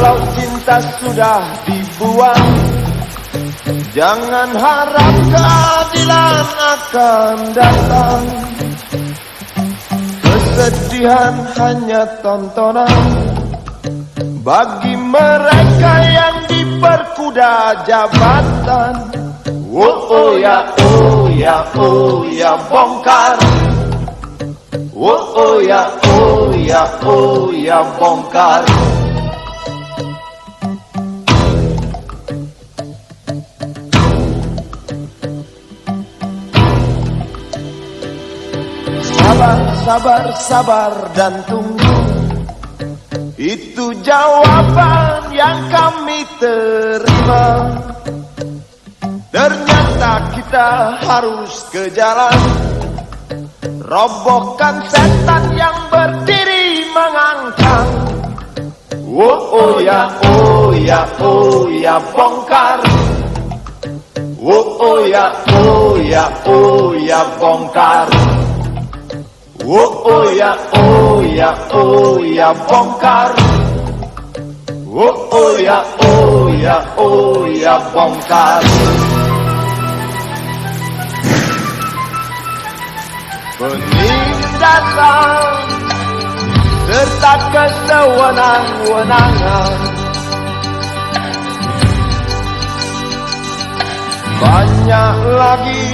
Kalau cinta sudah dibuang, jangan harap keadilan akan datang. Kesedihan hanya tontonan bagi mereka yang diperkuda jabatan. Oh ya, oh ya, oh ya, bongkar. Oh ya, oh ya, oh ya, bongkar. Sabar, sabar, sabar dan tunggu. Itu jawaban yang kami terima. Ternyata kita harus ke jalan, robohkan setan yang berdiri mengangkang. Oh ya, oh ya, oh ya, bongkar. Oh ya, oh ya, oh ya, bongkar. Oh ya, oh ya, oh ya, bongkar. Oh ya, oh ya, oh ya, bongkar. Penindasan serta kesewenang-wenangan, banyak lagi,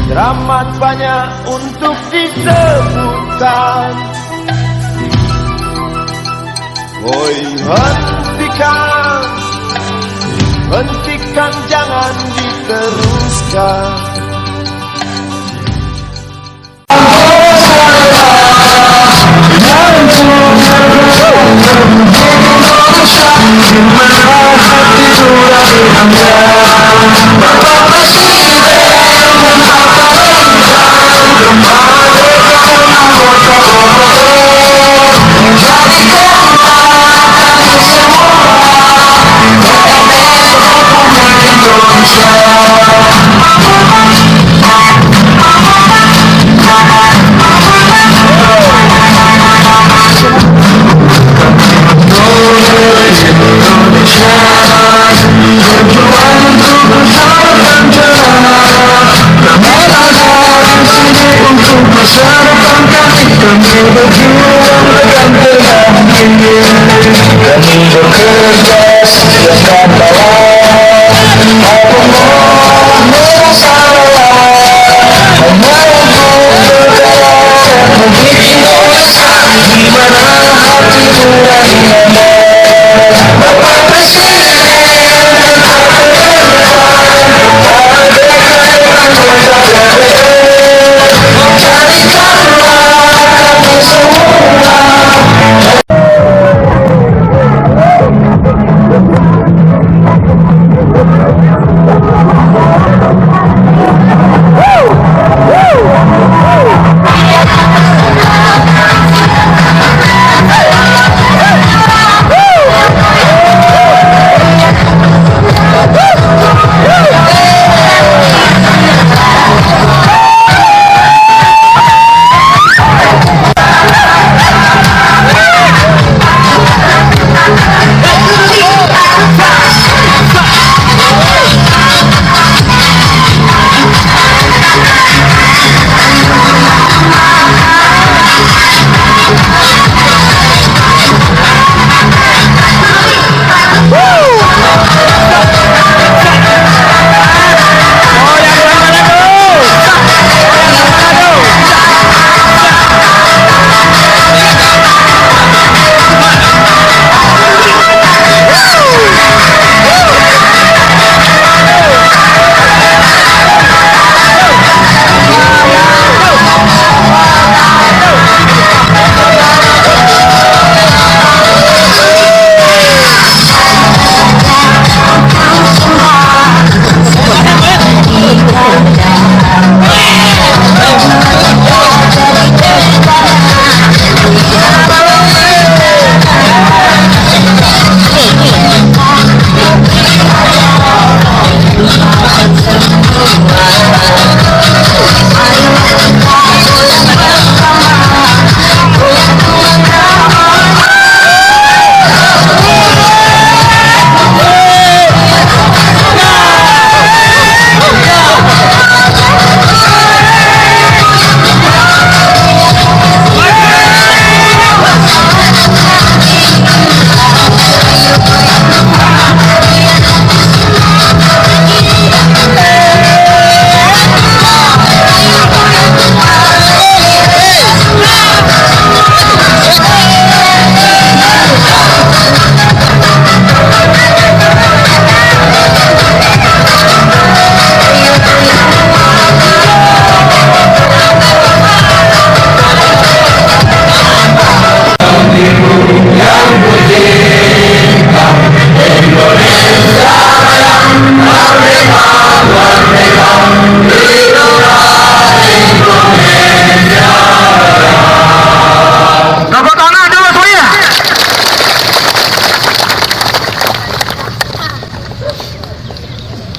teramat banyak untuk disebutkan. Woi, hentikan, hentikan, jangan diteruskan.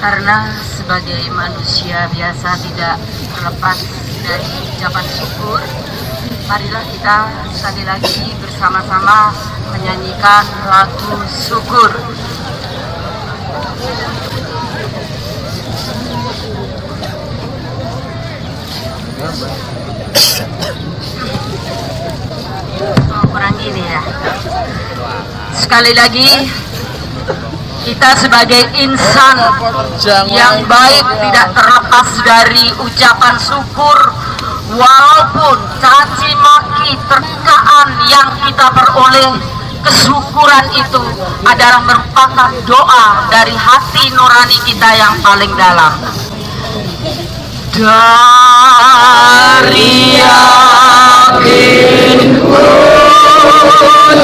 Karena sebagai manusia biasa tidak terlepas dari ucapan syukur, marilah kita sekali lagi bersama-sama menyanyikan lagu syukur. Kurang gini ya. Sekali lagi, kita sebagai insan yang baik tidak terlepas dari ucapan syukur, walaupun caci maki terkaan yang kita peroleh. Kesyukuran itu adalah merupakan doa dari hati nurani kita yang paling dalam. Dari yakinku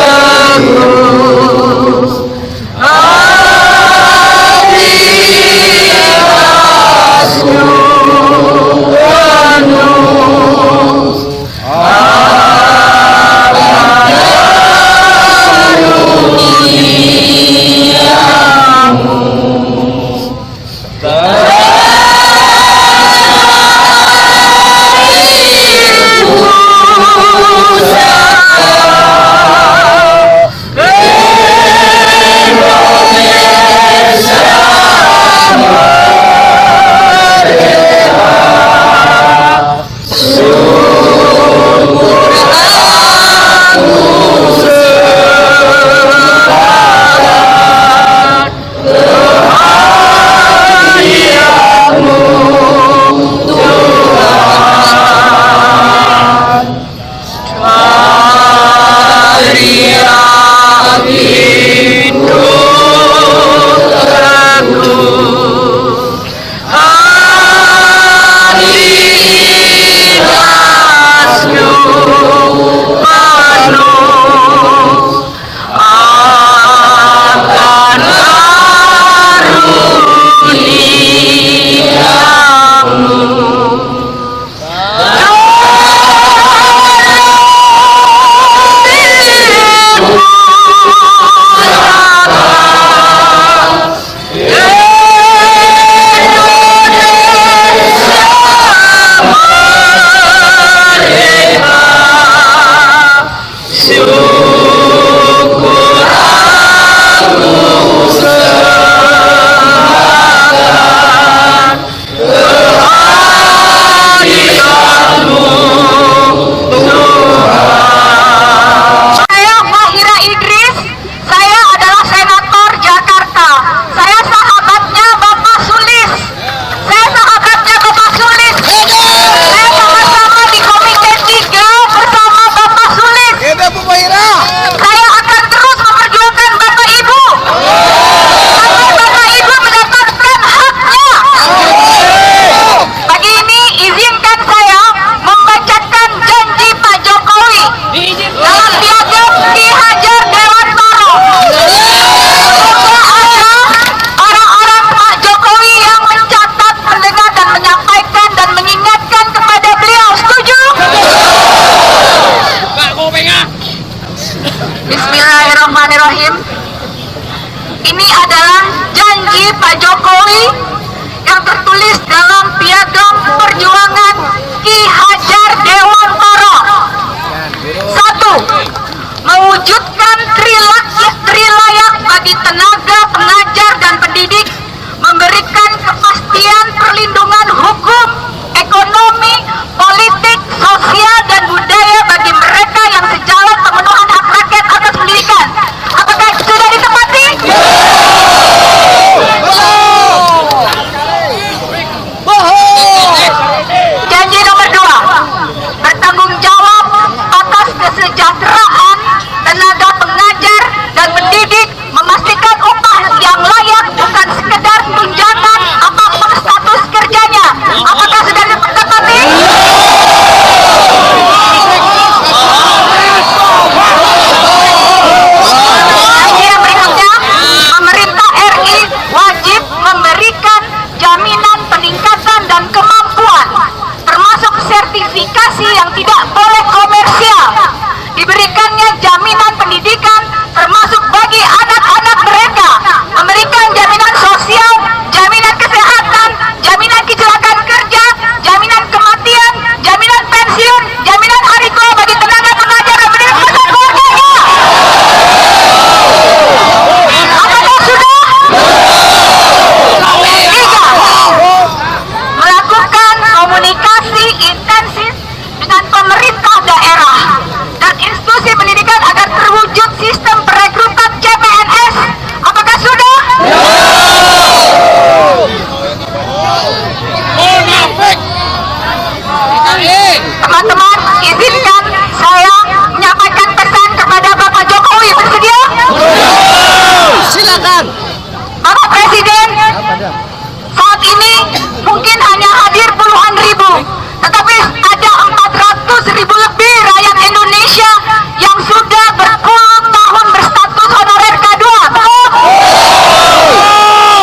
teguh Bismillahirrahmanirrahim. Ini adalah janji Pak Jokowi yang tertulis dalam Piagam Perjuangan Ki Hajar Dewantara. 1. Mewujudkan trilayak bagi tenaga pengajar dan pendidik, memberikan kepastian perlindungan hukum, ekonomi, politik, sosial, dan budaya bagi mereka yang sejalan pemenuhan hak rakyat atas pendidikan. Apakah sudah ditepati? Janji nomor 2, bertanggung jawab atas kesejahteraan tenaga pengajar dan pendidik Indonesia yang sudah berpuluh tahun berstatus honorer K2,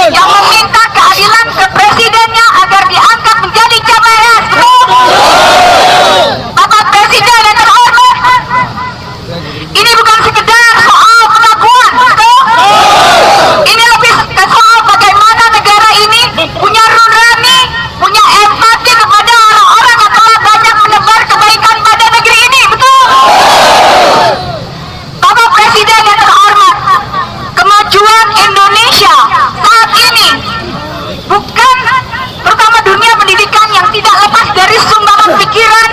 yang meminta keadilan ke presidennya agar diangkat menjadi CPNS. Bapak Presiden yang terhormat, ini bukan sekedar soal pengakuan, ini lebih ke soal bagaimana negara ini punya nurani, punya empati kepada orang-orang yang telah banyak menebar kebaikan pada negeri ini, betul? Bapak Presiden yang terhormat, kemajuan Indonesia saat ini bukan, terutama dunia pendidikan, yang tidak lepas dari sumbangan pikiran,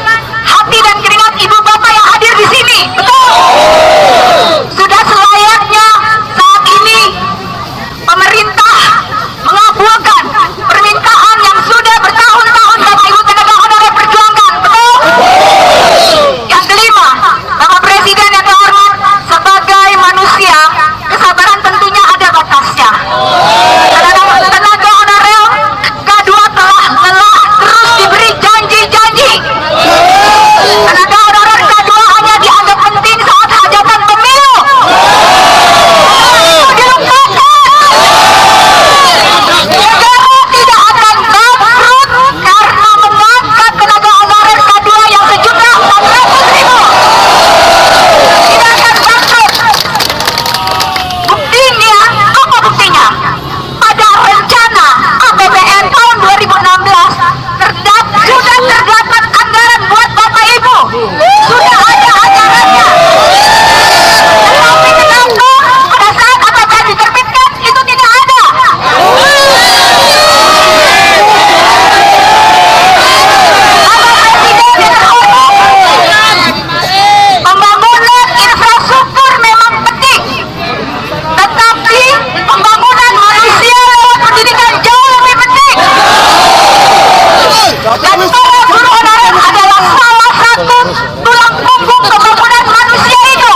hati dan keringat ibu bapak yang hadir di sini, betul? Sudah selayaknya saat ini pemerintah mengabulkan permintaan yang sudah bertahun-tahun Bapak Ibu tenaga honorer perjuangkan, betul? Yang kelima, Bapak Presiden yang terhormat, sebagai manusia, kesabaran tentunya ada batasnya. Tenaga honorer K2 telah lelah terus diberi janji-janji. Tenaga honorer K2 hanya dianggap penting saat hajatan pemilu. Itu dilupakan. Negara tidak akan bangkrut karena mengangkat tenaga honorer K2 yang sejumlah 400.000. Tidak akan bangkrut. Buktinya, apa buktinya? Pada rencana APBN tahun 2016 sudah terdapat anggaran buat Bapak Ibu. Sudah ada anggarannya. Tetapi kenapa pada saat APBN diterbitkan itu tidak ada? Pembangunan infrastruktur memang penting, tetapi pembangunan manusia lewat pendidikan jauh lebih penting. Dan para guru honorer adalah salah satu tulang punggung pembangunan manusia itu.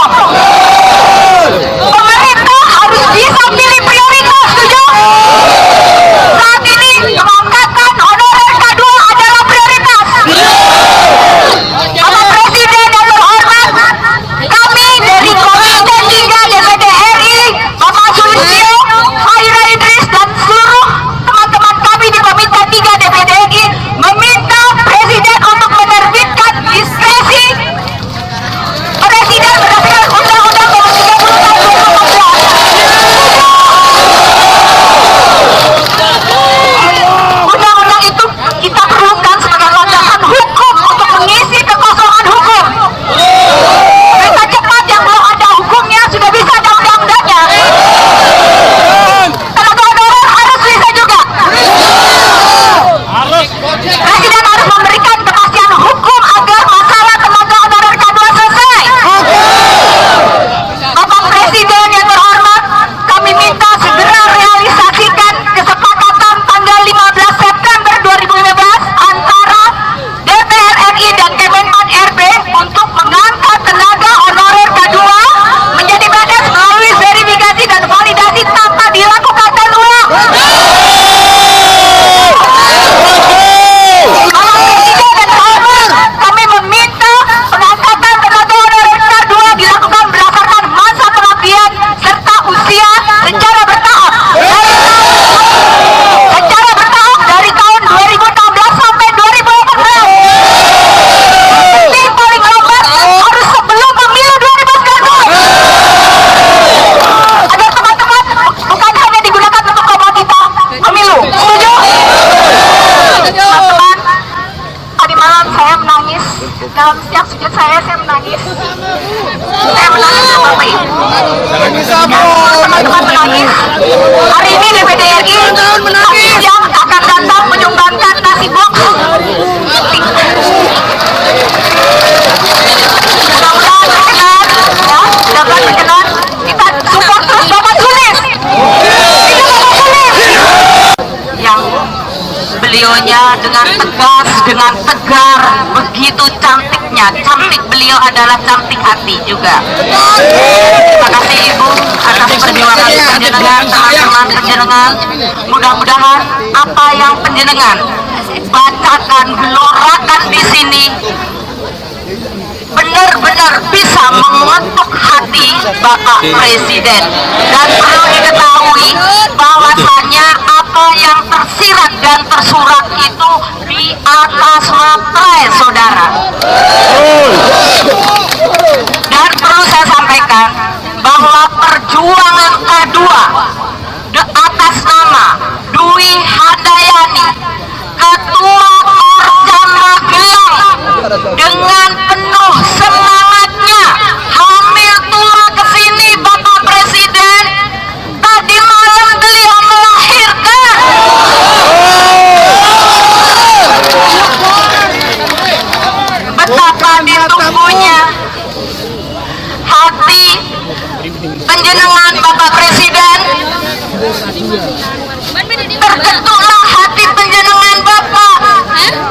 Pemerintah harus bisa pilih prioritas, setuju? Saat ini pengangkatan honorer K2 adalah prioritas. Bapak Presiden yang terhormat, kami dari Komite 3 DPD RI, Bapak Sulistyo, Haira Idris, dan seluruh teman-teman kami di Komite 3 DPD RI meminta Presiden untuk menerbitkan diskresi Presiden berdasarkan Undang-Undang Nomor 30 Tahun 2014. Undang-undang itu kita perlukan sebagai landasan hukum untuk mengisi kekosongan hukum. Kereta cepat yang belum ada hukumnya sudah bisa ada undang-undangnya. Tenaga honorer harus bisa juga. Presiden harus memberikan kepastian hukum agar masalah tenaga honorer K2 selesai. Bapak Presiden yang terhormat, kami minta segera realisasikan kesepakatan tanggal 15 September 2015 antara DPR RI dan Kemenpan RB untuk mengangkat tenaga honorer K2 menjadi PNS melalui verifikasi dan validasi tanpa dilakukan tes ulang. Bapak Presiden dan terhormat, kami meminta pengangkatan tenaga honorer K2 dilakukan berdasarkan masa pengabdian serta usia secara bertahap. Dari tahun 2016 sampai 2018. Ini paling lambat harus sebelum pemilu 2019. Agar teman-teman bukan hanya digunakan untuk komoditas pemilu. Setuju? Teman-teman, tadi malam saya menangis. Dalam setiap sujud saya menangis. Saya menangis sama Bapak Ibu. Teman-teman menangis. Hari ini DPD RI yang akan datang menyumbangkan nasi box. Mudah-mudahan berkenan, ya, mudah-mudahan berkenan. Kita support terus Bapak Sulis. Itu Bapak Sulis. Yang beliaunya dengan tegas, dengan tegar, begitu cantiknya. Cantik beliau adalah cantik hati juga. Terima kasih Ibu atas perjuangan penjenengan, teman-teman penjenengan. Mudah-mudahan apa yang penjenengan bacakan, gelorakan di sini benar-benar bisa mengetuk hati Bapak Presiden. Dan perlu diketahui bahwasannya apa yang tersirat dan tersurat itu di atas materai, saudara. Dan perlu saya sampaikan bahwa perjuangan K2 atas nama Dwi Handayani, Ketua Organ Magelang, dengan penuh semangatnya hamil tua ke sini Bapak Presiden. Tadi malam beliau melahirkan. Betapa ditunggunya hati penjenengan Bapak Presiden, terketuklah hati penjenengan Bapak,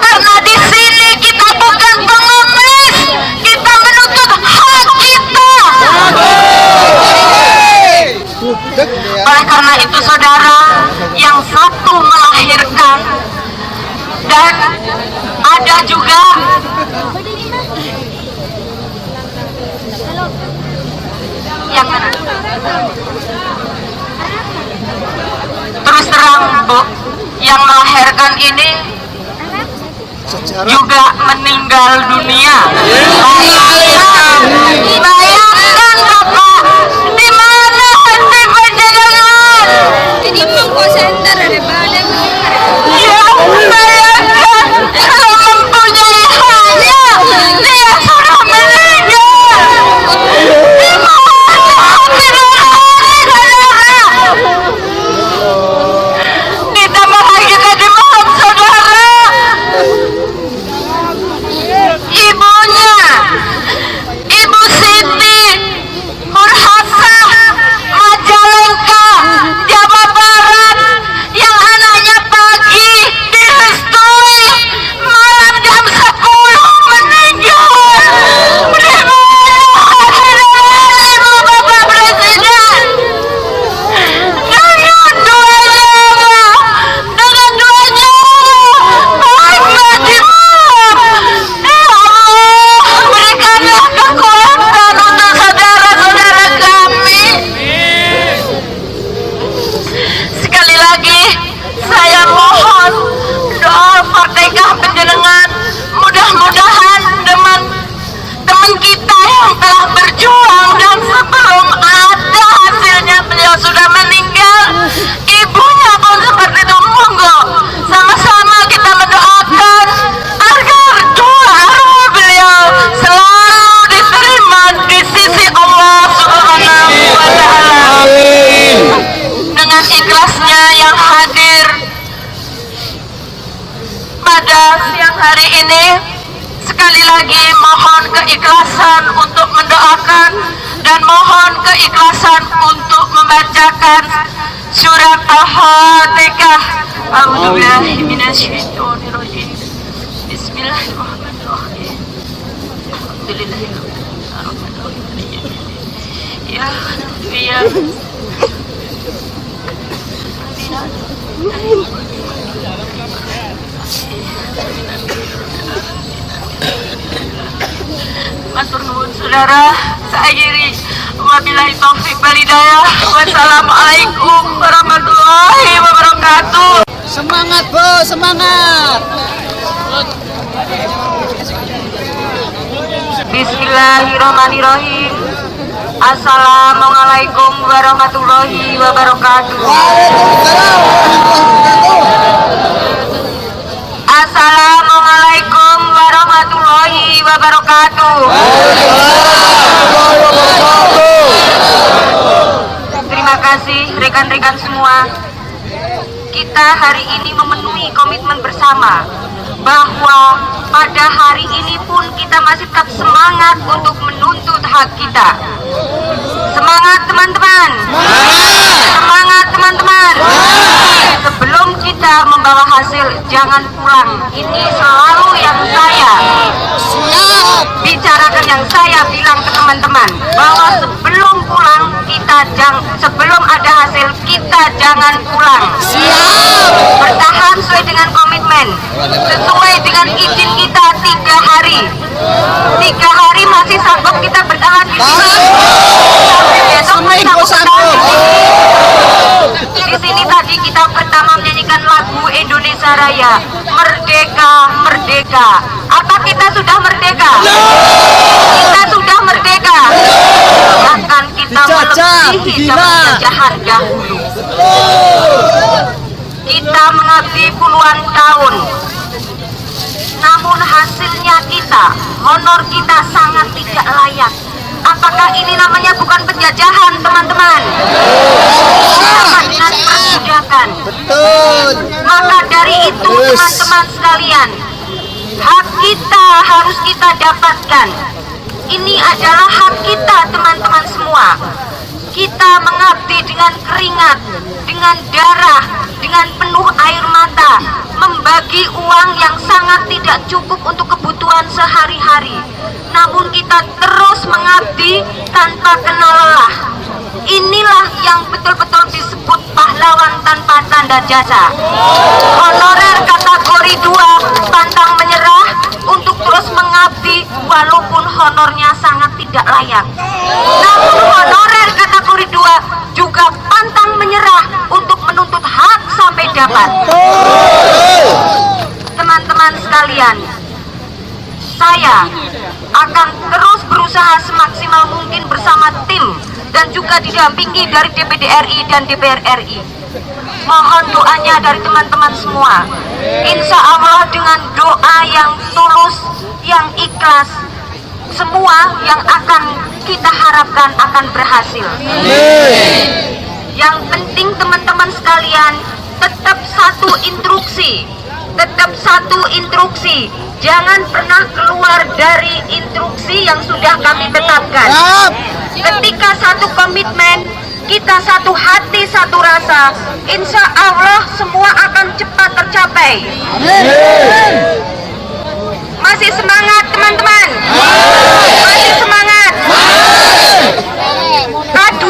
karena di sini kita bukan pengemis, kita menuntut hak kita. Oleh karena itu saudara, yang satu melahirkan dan ada juga yang mana? Terus terang Bu, yang melahirkan ini juga meninggal dunia. Bayangkan Bapak, di mana hati penjenengan? Jadi mau center daripada ya, bayangkan kalau mempunyai haknya, dia sudah meninggal. Di mana hati saudara? Ditambah lagi tadi malam saudara, ibunya, Ibu Siti Nurhasah Majalengka, Jawa Barat, yang anaknya pagi direstui, malam jam 10 meninggal. Ibu Bapak Presiden, dengan dua nyawa, Ahmad Imam, ya Allah, berikanlah kekuatan untuk saudara-saudara kami. Sekali lagi saya mohon doa Fatihah penjenengan, mudah-mudahan teman kita yang telah berjuang dan sebelum ada hasilnya beliau sudah meninggal, ibunya pun seperti itu. Monggo sama-sama kita mendoakan agar doa beliau selalu diterima di sisi Allah Subhanahu wa Ta'ala. Dengan ikhlasnya yang hadir pada siang hari ini, sekali lagi mohon keikhlasan untuk mendoakan dan mohon keikhlasan untuk membacakan surat Al-Fatihah. A'udzubillahi minasyaitonirrajim. Bismillahirrahmanirrahim. Alhamdulillahirrahmanirrahim. Ya Rabbi ya matur nuwun saudara, saya akhiri. Wabillahi taufik wal hidayah. Wassalamualaikum warahmatullahi wabarakatuh. Semangat bos, semangat. Bismillahirrahmanirrahim. Assalamualaikum warahmatullahi wabarakatuh. Assalamualaikum warahmatullahi wabarakatuh. Terima kasih rekan-rekan semua. Kita hari ini memenuhi komitmen bersama bahwa pada hari ini pun kita masih tetap semangat untuk menuntut hak kita. Semangat teman-teman. Semangat teman-teman. Sebelum kita membawa hasil, jangan pulang. Ini selalu yang saya bicarakan, yang saya bilang ke teman-teman, bahwa sebelum pulang kita sebelum ada hasil berhasil, kita jangan pulang. Bertahan sesuai dengan komitmen, sesuai dengan izin kita 3 hari. 3 hari masih sanggup kita bertahan di sini. Sampai besok kita bertahan di sini. Di sini tadi kita pertama menyanyikan lagu Indonesia Raya, Merdeka, Merdeka. Apa kita sudah merdeka? Kita sudah merdeka. Bahkan kita melebihi zaman penjajahan dahulu. Kita mengabdi puluhan tahun. Namun hasilnya kita, honor kita sangat tidak layak. Apakah ini namanya bukan penjajahan, teman-teman? Sama dengan perbudakan. Maka dari itu, teman-teman sekalian, hak kita harus kita dapatkan. Ini adalah hak kita, teman-teman semua. Kita mengabdi dengan keringat, dengan darah, dengan penuh air mata, membagi uang yang sangat tidak cukup untuk kebutuhan sehari-hari. Namun kita terus mengabdi tanpa kenal lelah. Inilah yang betul-betul disebut pahlawan tanpa tanda jasa. Honorer kategori 2 pantang menyerah untuk terus mengabdi walaupun honornya sangat tidak layak. Namun honorer kategori 2 juga pantang menyerah untuk menuntut hak sampai dapat. Teman-teman sekalian, saya akan terus berusaha semaksimal mungkin bersama tim dan juga didampingi dari DPD RI dan DPR RI. Mohon doanya dari teman-teman semua. Insya Allah dengan doa yang tulus, yang ikhlas, semua yang akan kita harapkan akan berhasil. Yang penting teman-teman sekalian, tetap satu instruksi. Tetap satu instruksi, jangan pernah keluar dari instruksi yang sudah kami tetapkan. Ketika satu komitmen, kita satu hati, satu rasa, insya Allah semua akan cepat tercapai. Masih semangat teman-teman? Masih semangat? K2.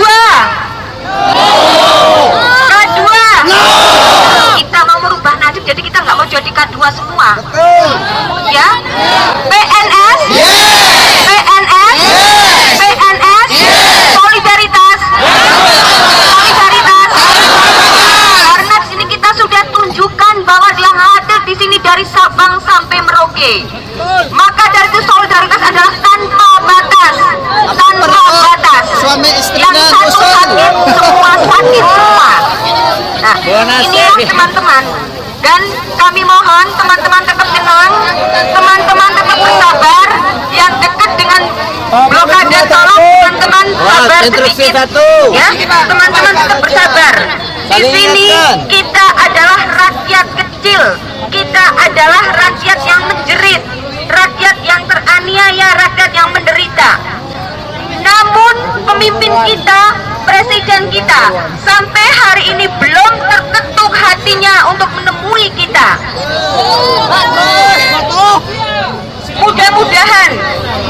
Kita mau merubah nasib, jadi kita nggak mau jadi K2 semua. Ya? PNS? PNS? PNS? Solidaritas? Solidaritas? Karena di sini kita sudah tunjukkan bahwa yang hadir di sini dari Sabang sampai Merauke. Maka dari itu solidaritas adalah tanpa batas. Tanpa batas. Yang satu sakit, semua sakit semua. Nah, inilah teman-teman. Dan kami mohon teman-teman tetap tenang, teman-teman tetap bersabar. Yang dekat dengan blokade tolong teman-teman sabar sedikit. Ya, teman-teman tetap bersabar. Di sini kita adalah rakyat kecil, kita adalah rakyat yang menjerit, rakyat yang teraniaya, rakyat yang menderita. Namun pemimpin kita, presiden kita, sampai hari ini belum terketuk hatinya untuk menemui kita. Mudah-mudahan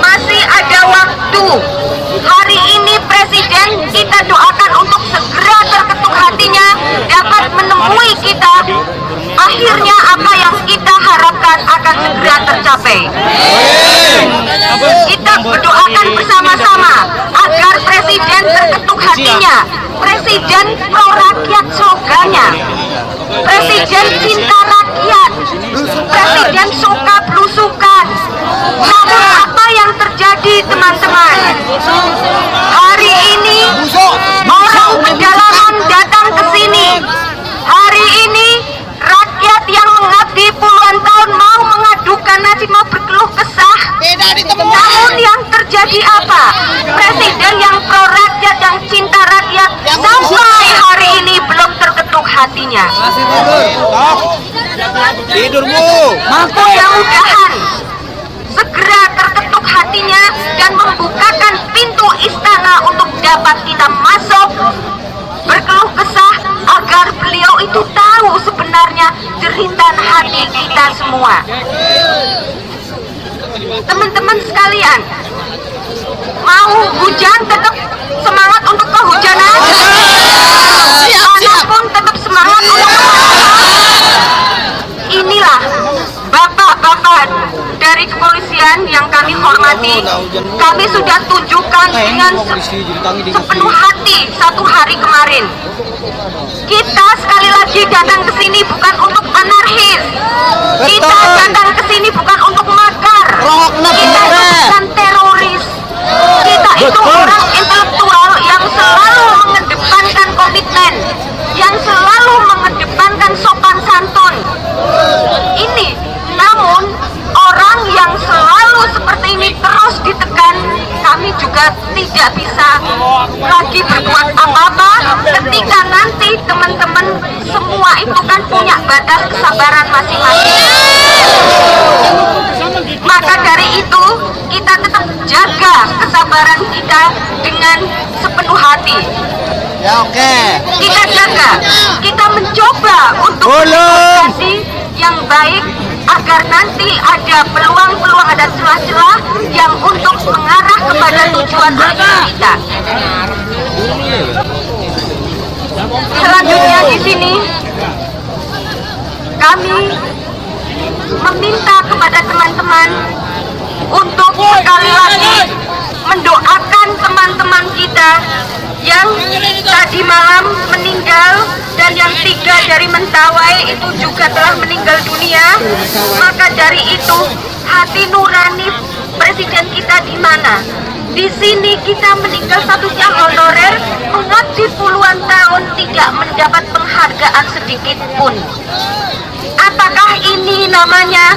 masih ada waktu. Hari ini presiden kita doakan untuk segera terketuk hatinya, dapat menemui kita. Akhirnya apa yang kita harapkan akan segera tercapai. Kita berdoakan bersama-sama agar presiden terketuk hatinya. Presiden pro rakyat slogannya. Presiden cinta rakyat. Presiden suka belusukan. Namun apa yang terjadi teman-teman? Hari ini orang pedalaman datang ke sini. Hari ini rakyat yang mengabdi puluhan tahun mau mengadukan nasib, mau berkeluh kesah. Namun yang terjadi apa? Presiden yang pro rakyat, yang cinta rakyat, sampai hari ini belum terketuk hatinya. Mudah-mudahan segera terketuk hatinya dan membukakan pintu istana untuk dapat kita masuk berkeluh kesah, agar beliau itu tahu sebenarnya jeritan hati kita semua. Teman-teman sekalian, mau hujan tetap semangat untuk kehujanan? kami sudah tunjukkan dengan sepenuh hati 1 hari kemarin. Kita sekali lagi datang ke sini bukan untuk anarkis. Kita datang ke sini bukan untuk makar. Kita itu bukan teroris. Kita itu orang intelektual yang selalu mengedepankan komitmen, yang selalu mengedepankan sopan santun. Ini, namun orang yang selalu seperti ini terus ditekan, kami juga tidak bisa lagi berbuat apa-apa ketika nanti teman-teman semua itu kan punya batas kesabaran masing-masing. Maka dari itu kita tetap jaga kesabaran kita dengan sepenuh hati. Ya oke. Kita jaga, kita mencoba untuk berkomunikasi yang baik agar nanti ada peluang-peluang, ada celah-celah yang untuk mengarah kepada tujuan akhir kita. Selanjutnya di sini kami meminta kepada teman-teman untuk sekali lagi mendoakan teman-teman kita yang tadi malam meninggal dan yang 3 dari Mentawai itu juga telah meninggal dunia. Maka dari itu hati nurani presiden kita di mana? Di sini kita meninggal statusnya honorer, mengabdi puluhan tahun tidak mendapat penghargaan sedikit pun. Apakah ini namanya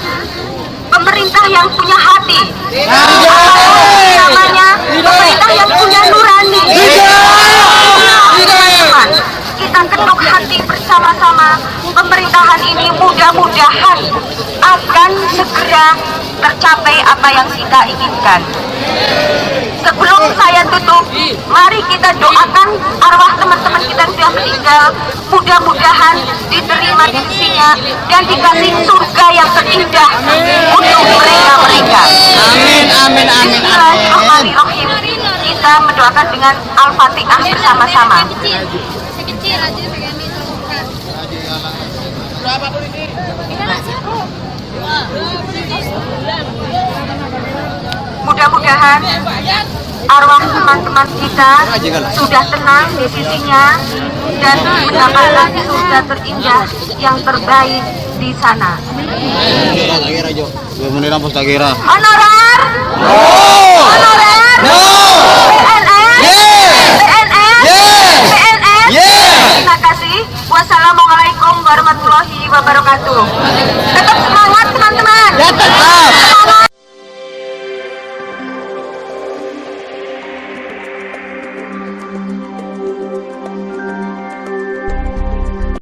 pemerintah yang punya hati? Apakah ini namanya pemerintah yang punya nurani? Teman-teman, kita ketuk hati bersama-sama. Pemerintahan ini mudah-mudahan akan segera tercapai apa yang kita inginkan. Sebelum saya tutup, mari kita doakan arwah teman-teman kita yang sudah meninggal, mudah-mudahan diterima di sisinya dan dikasih surga yang terindah untuk mereka-mereka. Amin, amin, amin, amin. Bismillahirrahmanirrahim. Kita mendoakan dengan Al-Fatihah bersama-sama. Sekecil aja pengen berapa ini? Mudah-mudahan arwah teman-teman kita sudah tenang di sisinya dan mendapatkan surga terindah yang terbaik di sana. Honorer? Honorer? PNS? PNS? Terima kasih. Wassalamualaikum warahmatullahi wabarakatuh. Tetap